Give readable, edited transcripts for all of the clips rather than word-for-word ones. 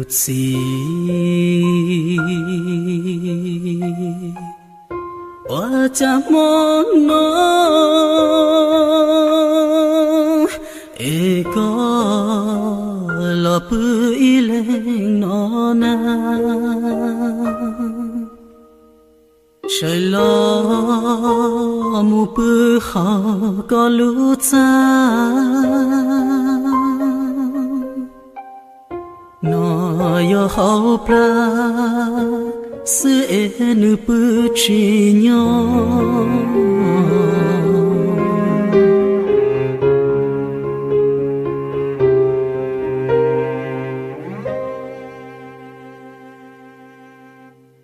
si wa cha mon no e ko lo pu ile no na shai lo mu pu ha ko lu cha no yo hau pra sự enu pu chi nyo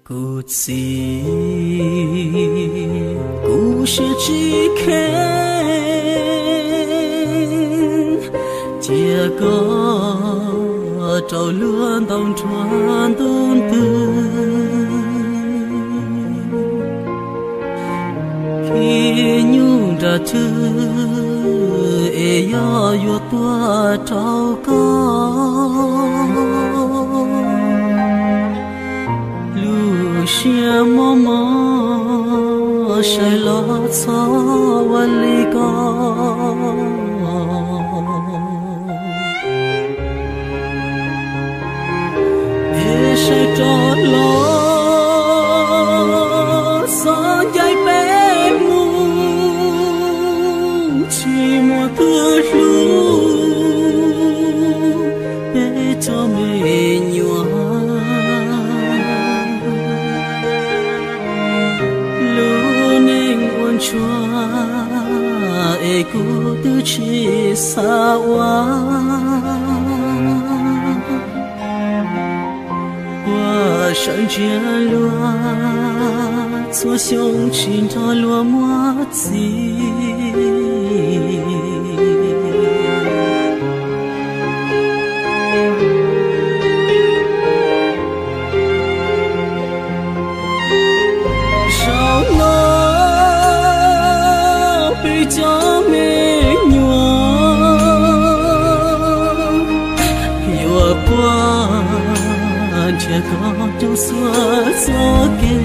cụ si cụ sẽ chỉ khen chia có trâu luôn tông chuan tôn tư khi nhung ra chư e yo yo tua trâu có lu xia mò mò sai lo cho vali có sẽ cho lo sao dây bé mu chỉ một thứ lu bé cho mẹ nhua lu nên quan chua e cu tư chỉ xa quá sân chia lúa chúa sống chín cho lúa mua gì sao nó bị cho mẹ nhua yêu qua chưa có trong xóa gió kề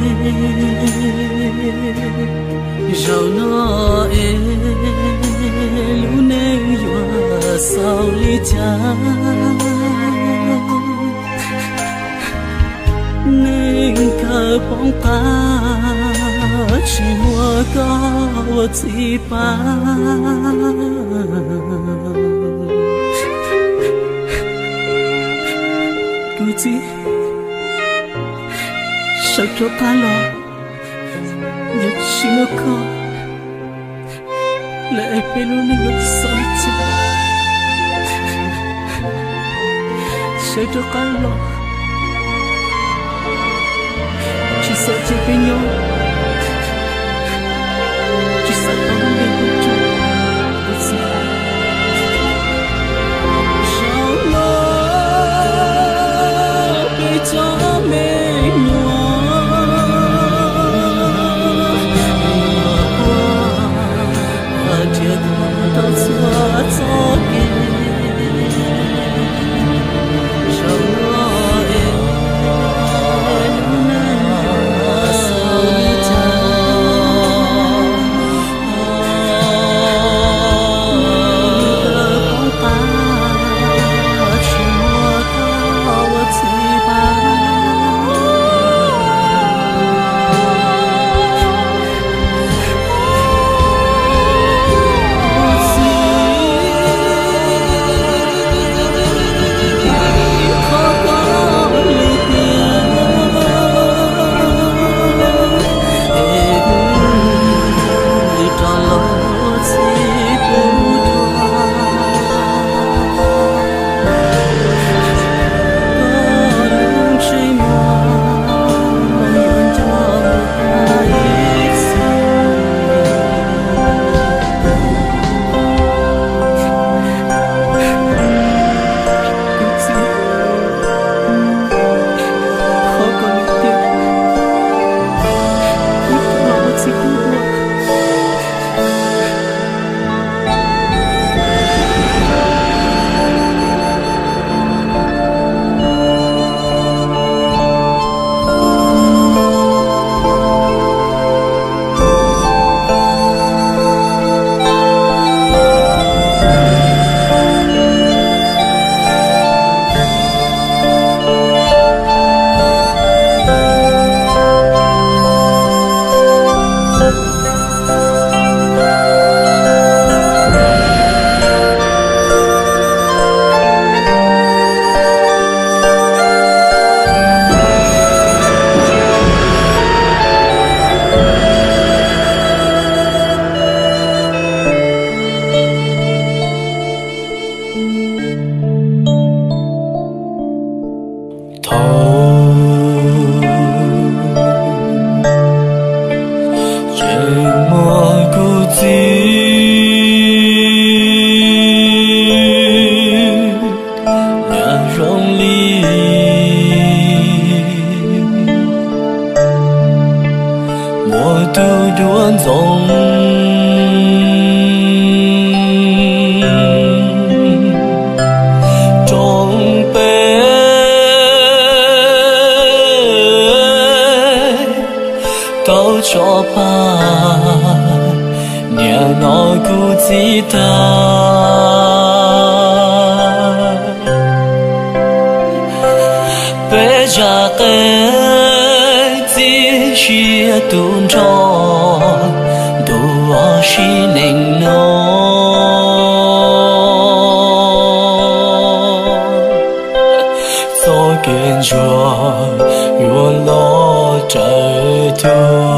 dầu nó e lũ nên dọa sao ly cha nên cờ bóng ta chỉ mua có gì ba cứ gì sao cho ta lo nhật chỉ một co lại phải luôn ngồi soi chứ sao cho ta lo chỉ sợ chỉ phải nhau chỉ sợ ta không biết được sao lo bị cho mẹ so 我独端总中杯都cho pa nhà nó cứ chỉ ta bây giờ cái chỉ chia tuôn cho đủ ở xí nền nó so kiến chúa luôn lo trời thương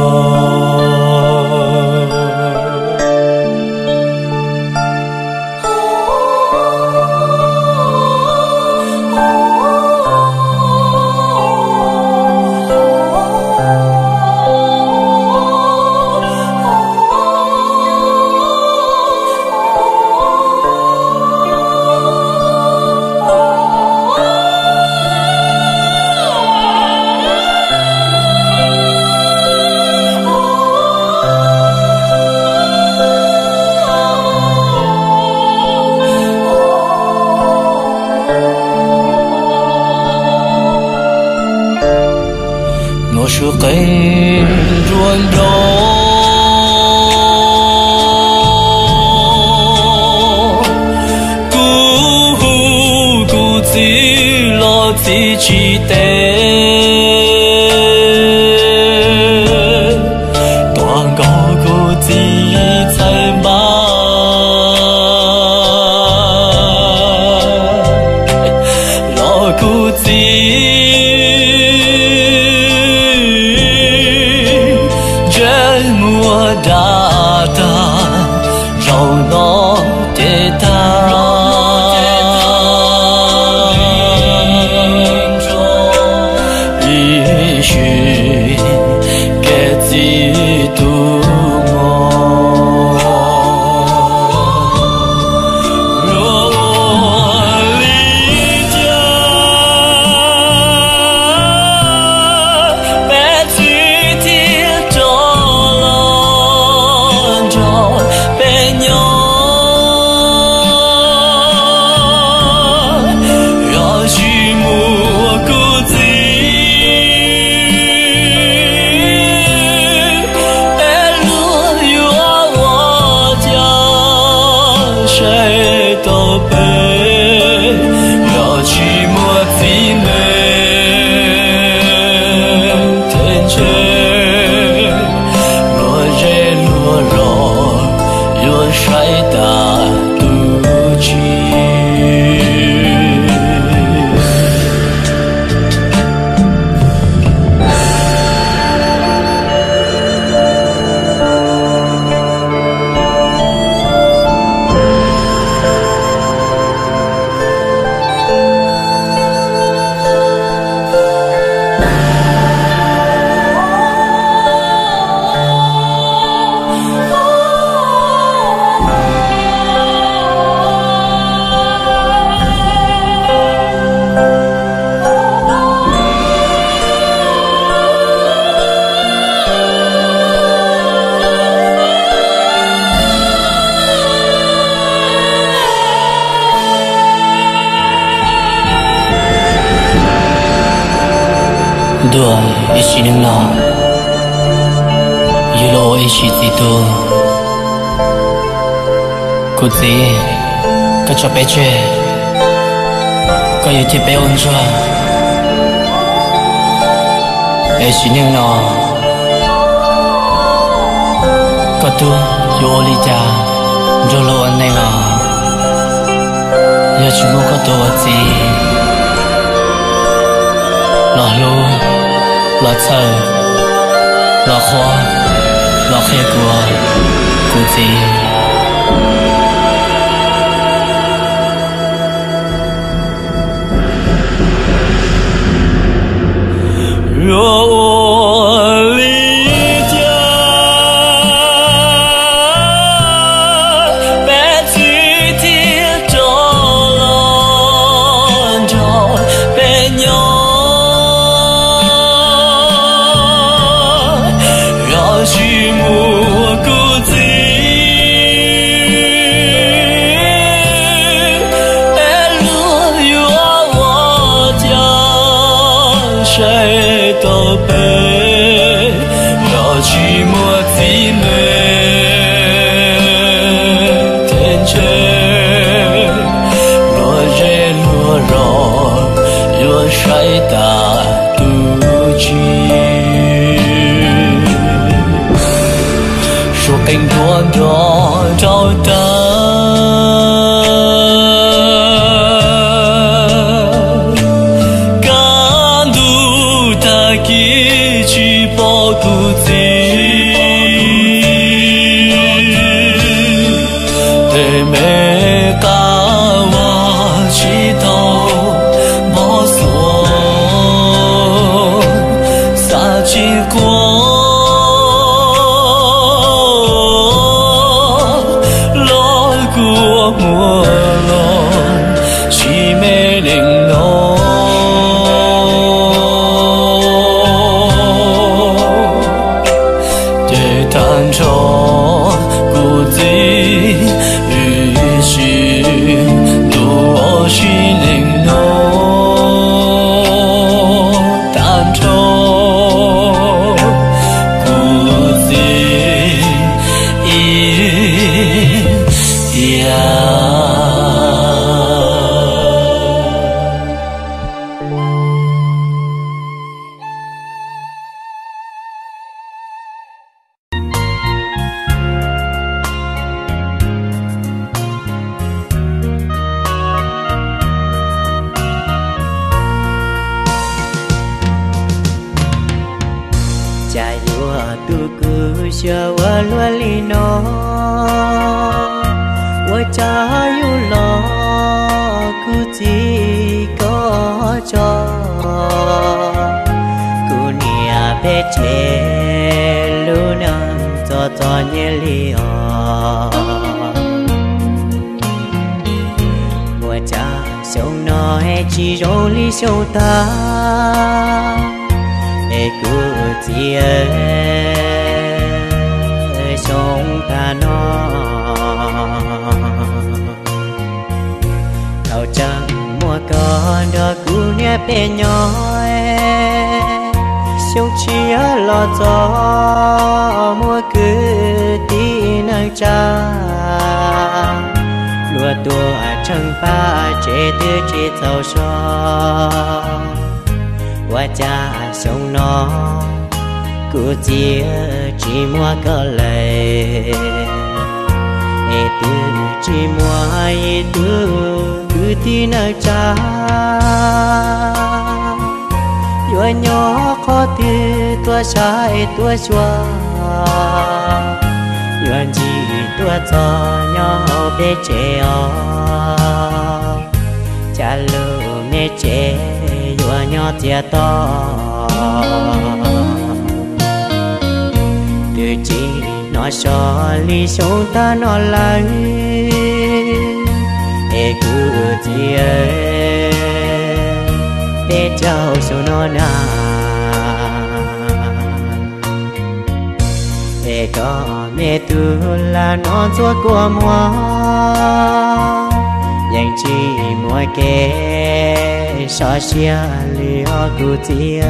我说更软弱，孤自落自己的，断高孤自在吧，落孤自。mùa đã ta rau nó để ta ý chuyện cái gì tu Dua isi nengna, yulo isi itu, kuzi, kacapece, kayu tipe unja, isi nengna, katu yolita, jolo anenga, ya cuma katu wati, lalu. Là thơ, là hoa, là khe của gì chỉ mùa cô gì em luôn yêu我家谁都背要寂寞寂寞天trời落rơi落rò落say ta tu chi số cánh đua đó trao ta can du ta ki chi bỏ tu chi để mẹ ta wa chi tao bỏ xuống xa chi qua mùa lòng chỉ mê linh nó để tan cho cuộc gì ủy sĩ đủ ở chỉ linh nó tan cho cuộc gì cha lúa tu cứ chờ qua lúa li nó qua cha yêu lo cứ chỉ có cho cứ nia bé trẻ lu nam cho nhẹ li qua cha sống nói chỉ rồi li sâu ta cứ chia sống ta nó thầu chẳng mua con đó cứ nghe bé nhói sống chia lo cho mua cứ tí năng cha lúa tua chẳng ba chế tư chế giàu so qua cha sống nó cứ chia chỉ mua có lời tư chỉ mua tư cứ tin ở cha vừa nhỏ khó tư tua sai tua xóa vừa chỉ tua cho nhỏ bé trẻ cha lỡ mẹ trẻ vừa nhỏ trẻ to từ chỉ nó cho ly sống ta nó lại e cứ chỉ để cháu số nó na e có mẹ tu là nó chúa của mua dành chỉ mua kê so xia li ho cụ chia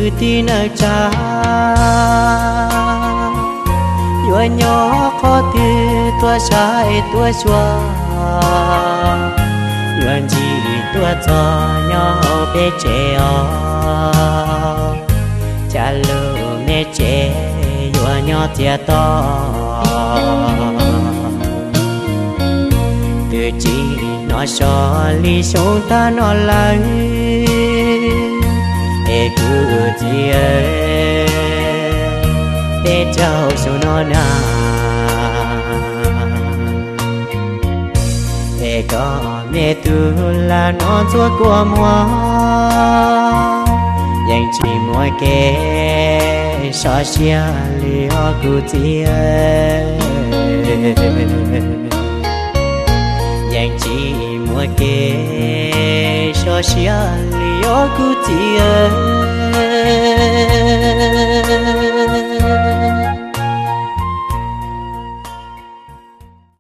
cứ tin ở cha vừa nhỏ khó tư tua sai tua xóa vừa chỉ tua cho nhỏ bé trẻ cha lỡ mẹ trẻ vừa nhỏ trẻ to từ chỉ nó cho ly sống ta nó lại cứ chia để cháu số nó na để có mẹ tu là nó chúa của mua yang chỉ mỗi cái so xia li ho cụ tia yang chỉ mỗi cái so xia li ho cụ tia